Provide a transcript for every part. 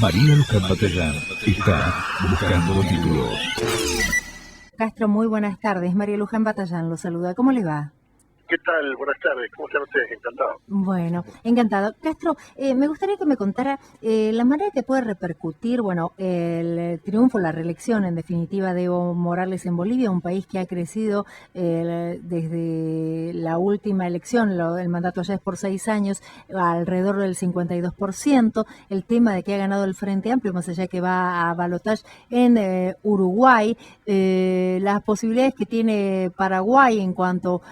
María Luján Batallán está buscando títulos. Castro, muy buenas tardes. María Luján Batallán lo saluda. ¿Cómo le va? ¿Qué tal? Buenas tardes. ¿Cómo están ustedes? Encantado. Bueno, encantado. Castro, me gustaría que me contara la manera que puede repercutir, el triunfo, la reelección, en definitiva, de Evo Morales en Bolivia, un país que ha crecido desde la última elección, el mandato ya es por 6 años, alrededor del 52%. El tema de que ha ganado el Frente Amplio, más allá que va a balotaje en Uruguay, las posibilidades que tiene Paraguay en cuanto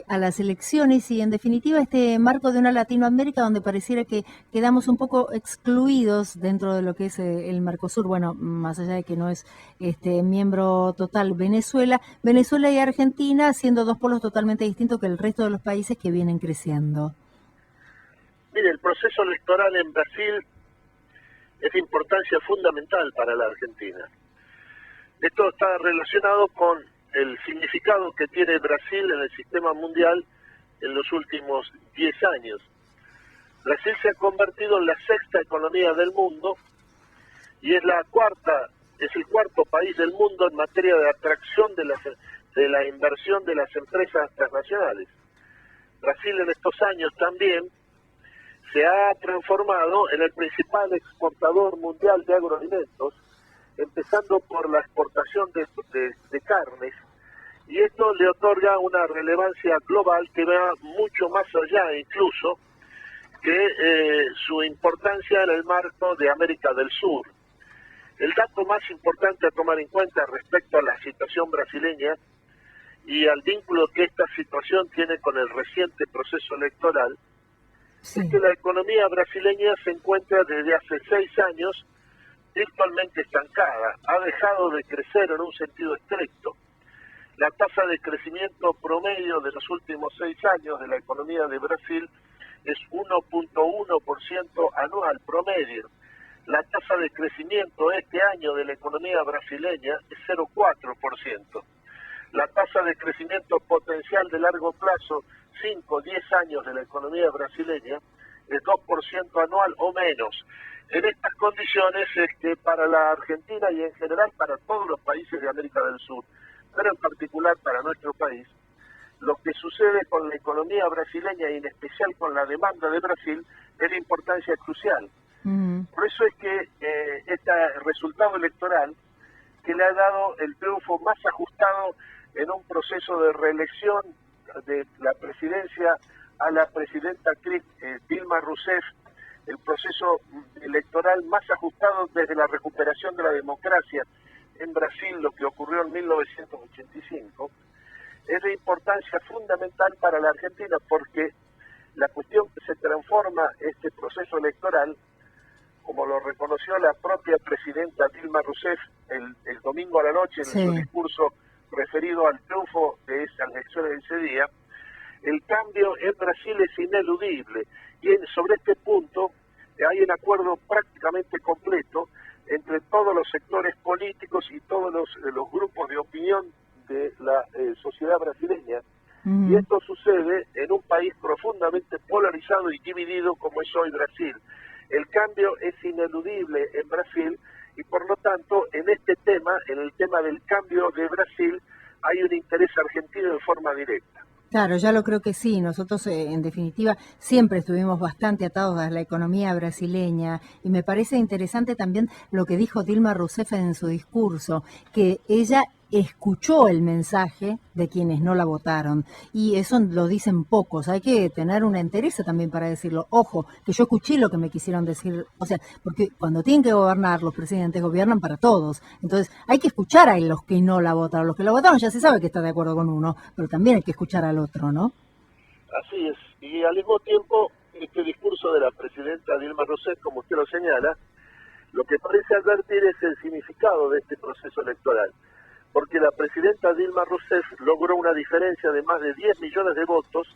a las elecciones y en definitiva este marco de una Latinoamérica donde pareciera que quedamos un poco excluidos dentro de lo que es el Mercosur, bueno, más allá de que no es miembro total Venezuela y Argentina siendo dos polos totalmente distintos que el resto de los países que vienen creciendo. Mire, el proceso electoral en Brasil es de importancia fundamental para la Argentina. Esto está relacionado con el significado que tiene Brasil en el sistema mundial en los últimos 10 años. Brasil se ha convertido en la sexta economía del mundo y es el cuarto país del mundo en materia de atracción de la inversión de las empresas transnacionales. Brasil en estos años también se ha transformado en el principal exportador mundial de agroalimentos, empezando por la exportación de carnes, y esto le otorga una relevancia global que va mucho más allá incluso que su importancia en el marco de América del Sur. El dato más importante a tomar en cuenta respecto a la situación brasileña y al vínculo que esta situación tiene con el reciente proceso electoral, sí, es que la economía brasileña se encuentra desde hace 6 años virtualmente estancada, ha dejado de crecer en un sentido estricto. La tasa de crecimiento promedio de los últimos 6 años de la economía de Brasil es 1.1% anual promedio. La tasa de crecimiento este año de la economía brasileña es 0,4%. La tasa de crecimiento potencial de largo plazo, 5 o 10 años de la economía brasileña, es 2% anual o menos. En estas condiciones es que para la Argentina y en general para todos los países de América del Sur, pero en particular para nuestro país, lo que sucede con la economía brasileña y en especial con la demanda de Brasil es de importancia crucial. Por eso es que este resultado electoral que le ha dado el triunfo más ajustado en un proceso de reelección de la presidencia a la presidenta Dilma Rousseff, el proceso electoral más ajustado desde la recuperación de la democracia en Brasil, lo que ocurrió en 1985, es de importancia fundamental para la Argentina porque la cuestión que se transforma este proceso electoral, como lo reconoció la propia presidenta Dilma Rousseff el domingo a la noche en su discurso referido al triunfo de esas elecciones de ese día, el cambio en Brasil es ineludible y sobre este punto hay un acuerdo prácticamente completo entre todos los sectores políticos y todos los grupos de opinión de la sociedad brasileña. Y esto sucede en un país profundamente polarizado y dividido como es hoy Brasil. El cambio es ineludible en Brasil y por lo tanto en este tema, en el tema del cambio de Brasil, hay un interés argentino de forma directa. Claro, ya lo creo que sí. Nosotros, en definitiva, siempre estuvimos bastante atados a la economía brasileña y me parece interesante también lo que dijo Dilma Rousseff en su discurso, que ella escuchó el mensaje de quienes no la votaron y eso lo dicen pocos, hay que tener una entereza también para decirlo. Ojo, que yo escuché lo que me quisieron decir, o sea, porque cuando tienen que gobernar, los presidentes gobiernan para todos, entonces hay que escuchar a los que no la votaron. Los que la votaron ya se sabe que está de acuerdo con uno, pero también hay que escuchar al otro, ¿no? Así es, y al mismo tiempo este discurso de la presidenta Dilma Rousseff, como usted lo señala, lo que parece advertir es el significado de este proceso electoral, porque la presidenta Dilma Rousseff logró una diferencia de más de 10 millones de votos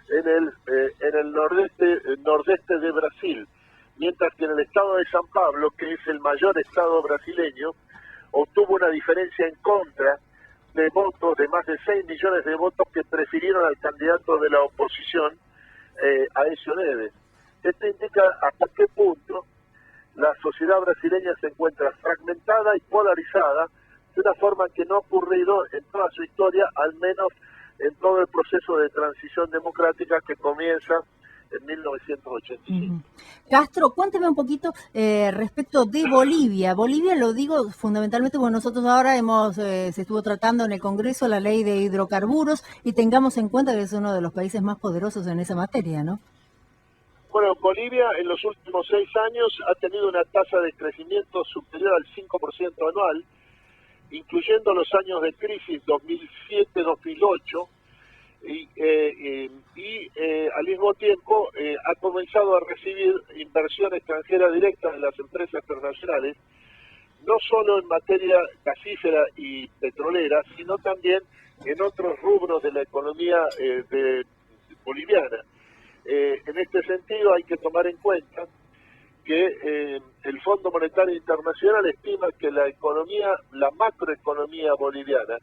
en el nordeste de Brasil, mientras que en el estado de San Pablo, que es el mayor estado brasileño, obtuvo una diferencia en contra de votos, de más de 6 millones de votos que prefirieron al candidato de la oposición, Aécio Neves. Esto indica hasta qué punto la sociedad brasileña se encuentra fragmentada y polarizada de una forma que no ha ocurrido en toda su historia, al menos en todo el proceso de transición democrática que comienza en 1985. Castro, cuénteme un poquito respecto de Bolivia. Bolivia lo digo fundamentalmente porque nosotros ahora se estuvo tratando en el Congreso la ley de hidrocarburos y tengamos en cuenta que es uno de los países más poderosos en esa materia, ¿no? Bueno, Bolivia en los últimos 6 años ha tenido una tasa de crecimiento superior al 5% anual, incluyendo los años de crisis 2007-2008, y al mismo tiempo ha comenzado a recibir inversión extranjera directa en las empresas transnacionales, no solo en materia gasífera y petrolera, sino también en otros rubros de la economía boliviana. En este sentido hay que tomar en cuenta que el Fondo Monetario Internacional estima que la macroeconomía boliviana,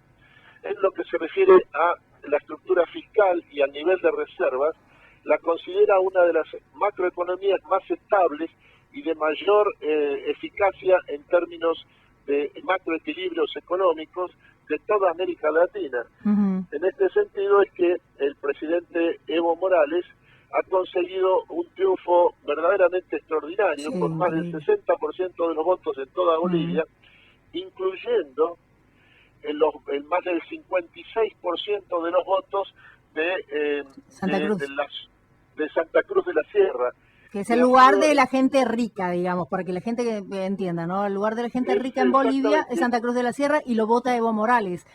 en lo que se refiere a la estructura fiscal y al nivel de reservas, la considera una de las macroeconomías más estables y de mayor eficacia en términos de macroequilibrios económicos de toda América Latina. En este sentido es que el presidente Evo Morales ha conseguido un triunfo verdaderamente extraordinario, con más del 60% de los votos en toda Bolivia, incluyendo el más del 56% de los votos de Santa Cruz de la Sierra. Que es el lugar de la gente rica, digamos, para que la gente entienda, ¿no? El lugar de la gente rica en Bolivia es Santa Cruz de la Sierra y lo vota Evo Morales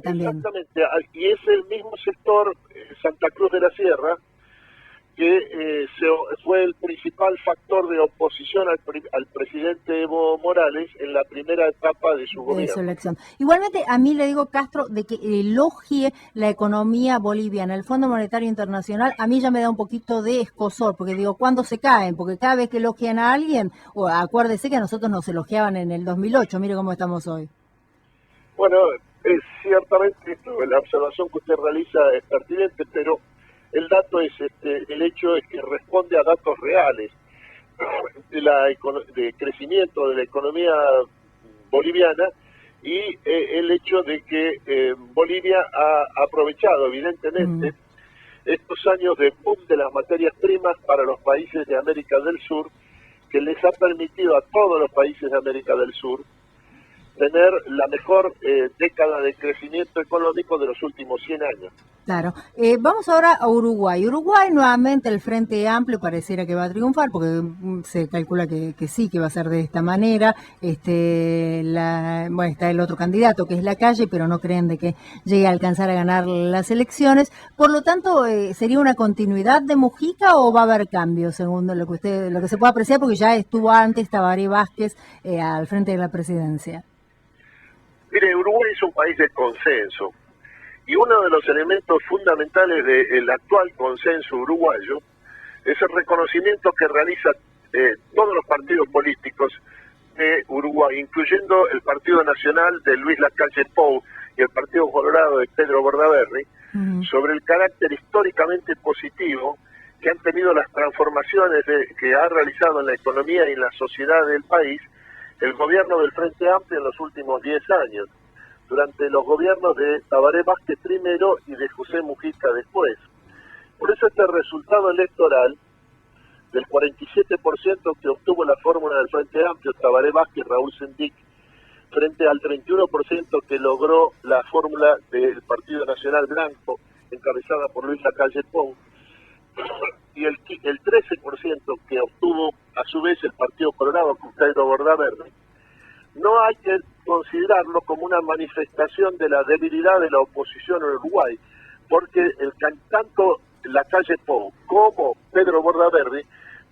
también. Exactamente, y es el mismo sector, Santa Cruz de la Sierra, que fue el principal factor de oposición al presidente Evo Morales en la primera etapa de su gobierno. De su elección. Igualmente, a mí le digo, Castro, de que elogie la economía boliviana, el Fondo Monetario Internacional, a mí ya me da un poquito de escosor, porque digo, ¿cuándo se caen? Porque cada vez que elogian a alguien, acuérdese que a nosotros nos elogiaban en el 2008, mire cómo estamos hoy. Bueno, ciertamente la observación que usted realiza es pertinente, pero el dato es el hecho es que responde a datos reales de crecimiento de la economía boliviana y el hecho de que Bolivia ha aprovechado evidentemente estos años de boom de las materias primas para los países de América del Sur, que les ha permitido a todos los países de América del Sur tener la mejor década de crecimiento económico de los últimos 100 años. Claro. Vamos ahora a Uruguay. Uruguay, nuevamente, el Frente Amplio pareciera que va a triunfar, porque se calcula que sí, que va a ser de esta manera. Bueno, está el otro candidato, que es Lacalle, pero no creen de que llegue a alcanzar a ganar las elecciones. Por lo tanto, ¿sería una continuidad de Mujica o va a haber cambios, según lo que se puede apreciar, porque ya estuvo antes Tabaré Vázquez al frente de la presidencia? Mire, Uruguay es un país de consenso. Y uno de los elementos fundamentales del actual consenso uruguayo es el reconocimiento que realizan todos los partidos políticos de Uruguay, incluyendo el Partido Nacional de Luis Lacalle Pou y el Partido Colorado de Pedro Bordaberry, sobre el carácter históricamente positivo que han tenido las transformaciones que ha realizado en la economía y en la sociedad del país el gobierno del Frente Amplio en los últimos 10 años. Durante los gobiernos de Tabaré Vázquez primero y de José Mujica después. Por eso este resultado electoral del 47% que obtuvo la fórmula del Frente Amplio, Tabaré Vázquez, Raúl Sendic, frente al 31% que logró la fórmula del Partido Nacional Blanco, encabezada por Luis Lacalle Pou, y el 13% que obtuvo a su vez el Partido Colorado con Pedro Bordaberry, no hay que considerarlo como una manifestación de la debilidad de la oposición en Uruguay, porque tanto Lacalle Pou como Pedro Bordaberry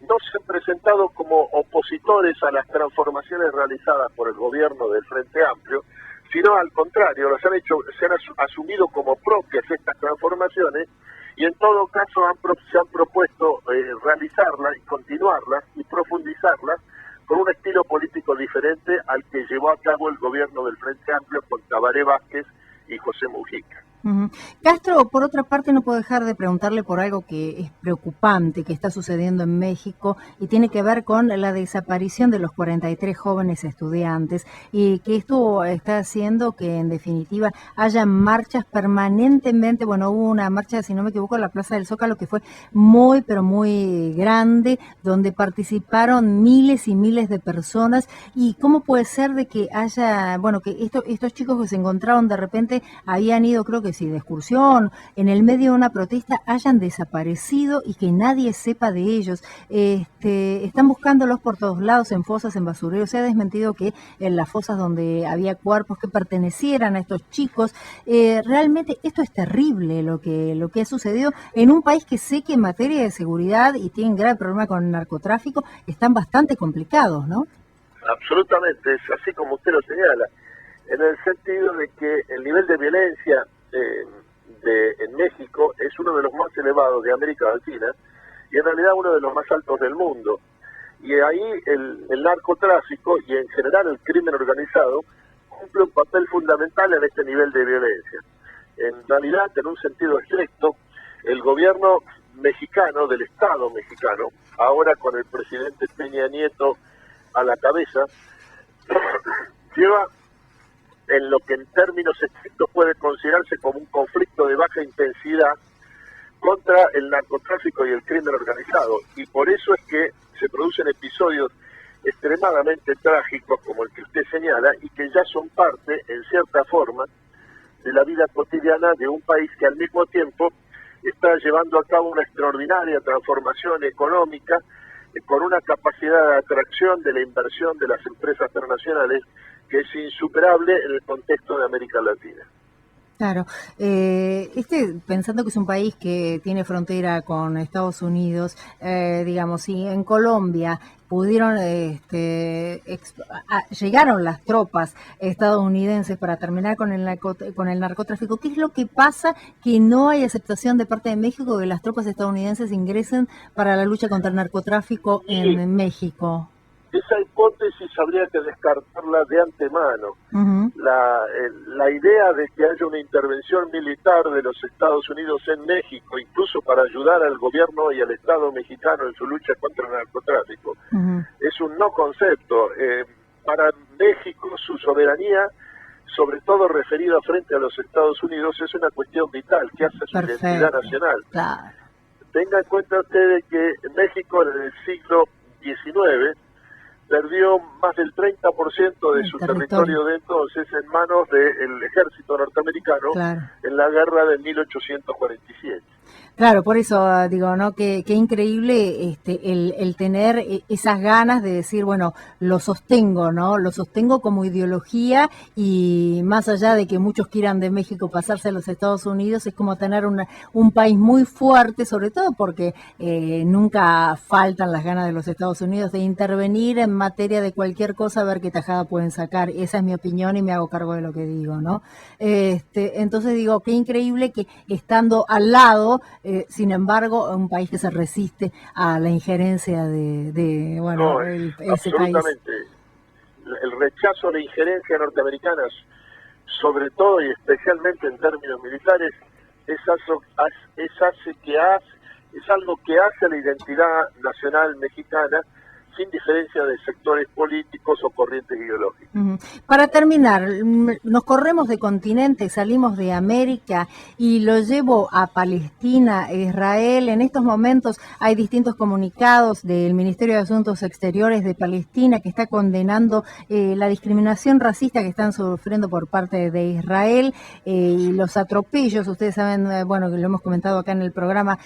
no se han presentado como opositores a las transformaciones realizadas por el gobierno del Frente Amplio, sino al contrario, se han asumido como propias estas transformaciones y en todo caso se han propuesto realizarlas y continuarlas y profundizarlas con un estilo político diferente al que llevó a cabo el gobierno del Frente Amplio con Tabaré Vázquez y José Mujica. Ujú. Castro, por otra parte, no puedo dejar de preguntarle por algo que es preocupante que está sucediendo en México y tiene que ver con la desaparición de los 43 jóvenes estudiantes y que esto está haciendo que, en definitiva, haya marchas permanentemente. Bueno, hubo una marcha, si no me equivoco, en la Plaza del Zócalo que fue muy, pero muy grande, donde participaron miles y miles de personas. ¿Y cómo puede ser de que haya, bueno, que estos chicos que se encontraron de repente habían ido, creo que sí, de excursión, en el medio de una protesta, hayan desaparecido y que nadie sepa de ellos? Están buscándolos por todos lados, en fosas, en basureros. Se ha desmentido que en las fosas donde había cuerpos que pertenecieran a estos chicos. Realmente esto es terrible lo que ha sucedido en un país que sé que en materia de seguridad y tienen grave problema con el narcotráfico, están bastante complicados, ¿no? Absolutamente, es así como usted lo señala, en el sentido de que el nivel de violencia en México es uno de los más elevados de América Latina y en realidad uno de los más altos del mundo. Y ahí el narcotráfico y en general el crimen organizado cumple un papel fundamental en este nivel de violencia. En realidad, en un sentido estricto, el gobierno mexicano, del Estado mexicano, ahora con el presidente Peña Nieto a la cabeza, lleva en lo que en términos estrictos puede considerarse como un conflicto de baja intensidad contra el narcotráfico y el crimen organizado. Y por eso es que se producen episodios extremadamente trágicos como el que usted señala y que ya son parte, en cierta forma, de la vida cotidiana de un país que al mismo tiempo está llevando a cabo una extraordinaria transformación económica con una capacidad de atracción de la inversión de las empresas internacionales que es insuperable en el contexto de América Latina. Claro, pensando que es un país que tiene frontera con Estados Unidos, digamos, si en Colombia pudieron, llegaron las tropas estadounidenses para terminar con el narcotráfico, ¿qué es lo que pasa que no hay aceptación de parte de México de que las tropas estadounidenses ingresen para la lucha contra el narcotráfico en México? Esa hipótesis habría que descartarla de antemano. Uh-huh. La idea de que haya una intervención militar de los Estados Unidos en México, incluso para ayudar al gobierno y al Estado mexicano en su lucha contra el narcotráfico, uh-huh, es un no concepto. Para México, su soberanía, sobre todo referida frente a los Estados Unidos, es una cuestión vital que hace su identidad nacional. Claro. Tenga en cuenta usted de que México en el siglo XIX perdió más del 30% de su territorio de entonces en manos del ejército norteamericano, claro, en la guerra de 1847. Claro, por eso digo, ¿no? Qué increíble el tener esas ganas de decir, bueno, lo sostengo, ¿no? Lo sostengo como ideología y más allá de que muchos quieran de México pasarse a los Estados Unidos, es como tener un país muy fuerte, sobre todo porque nunca faltan las ganas de los Estados Unidos de intervenir en materia de cualquier cosa, a ver qué tajada pueden sacar. Esa es mi opinión y me hago cargo de lo que digo, ¿no? Entonces digo, qué increíble que estando al lado, sin embargo, un país que se resiste a la injerencia de ese país. Absolutamente. El rechazo a la injerencia norteamericana, sobre todo y especialmente en términos militares, es algo que hace a la identidad nacional mexicana sin diferencia de sectores políticos o corrientes ideológicas. Uh-huh. Para terminar, nos corremos de continente, salimos de América y lo llevo a Palestina, Israel. En estos momentos hay distintos comunicados del Ministerio de Asuntos Exteriores de Palestina que está condenando la discriminación racista que están sufriendo por parte de Israel y los atropellos. Ustedes saben, bueno, que lo hemos comentado acá en el programa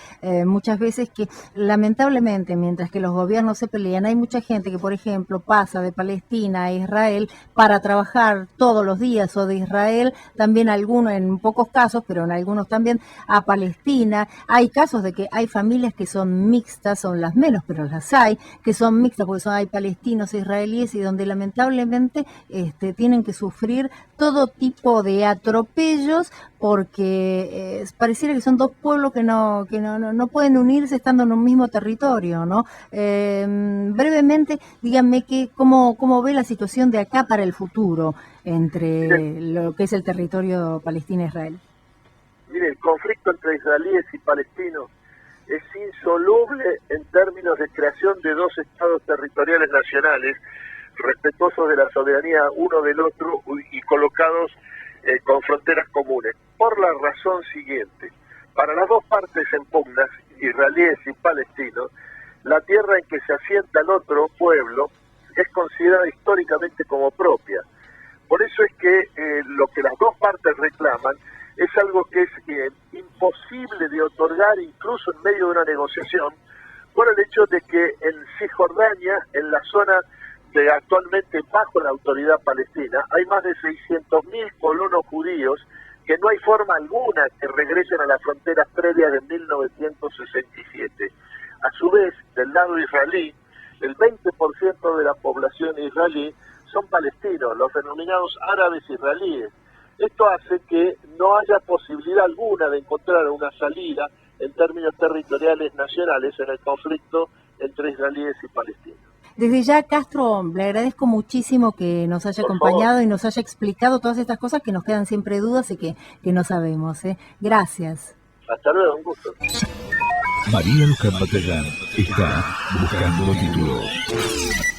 muchas veces, que lamentablemente mientras que los gobiernos se pelean, hay mucha gente que, por ejemplo, pasa de Palestina a Israel para trabajar todos los días, o de Israel también algunos, en pocos casos, pero en algunos también, a Palestina. Hay casos de que hay familias que son mixtas, son las menos, pero las hay, que son mixtas porque hay palestinos e israelíes y donde lamentablemente tienen que sufrir todo tipo de atropellos porque pareciera que son dos pueblos que no pueden unirse estando en un mismo territorio, ¿no? Brevemente, díganme cómo ve la situación de acá para el futuro entre lo que es el territorio Palestina-Israel. Mire, el conflicto entre israelíes y palestinos es insoluble en términos de creación de dos estados territoriales nacionales, respetuosos de la soberanía uno del otro y colocados con fronteras comunes. Por la razón siguiente: para las dos partes en pugnas, israelíes y palestinos, la tierra en que se asienta el otro pueblo es considerada históricamente como propia. Por eso es que lo que las dos partes reclaman es algo que es imposible de otorgar incluso en medio de una negociación, por el hecho de que en Cisjordania, en la zona de actualmente bajo la autoridad palestina, hay más de 600.000 colonos judíos que no hay forma alguna que regresen a las fronteras previas de 1967. A su vez, del lado israelí, el 20% de la población israelí son palestinos, los denominados árabes israelíes. Esto hace que no haya posibilidad alguna de encontrar una salida en términos territoriales nacionales en el conflicto entre israelíes y palestinos. Desde ya, Castro, le agradezco muchísimo que nos haya acompañado y nos haya explicado todas estas cosas que nos quedan siempre dudas y que no sabemos. Gracias. Hasta luego, un gusto. María Luján Batallán está buscando títulos.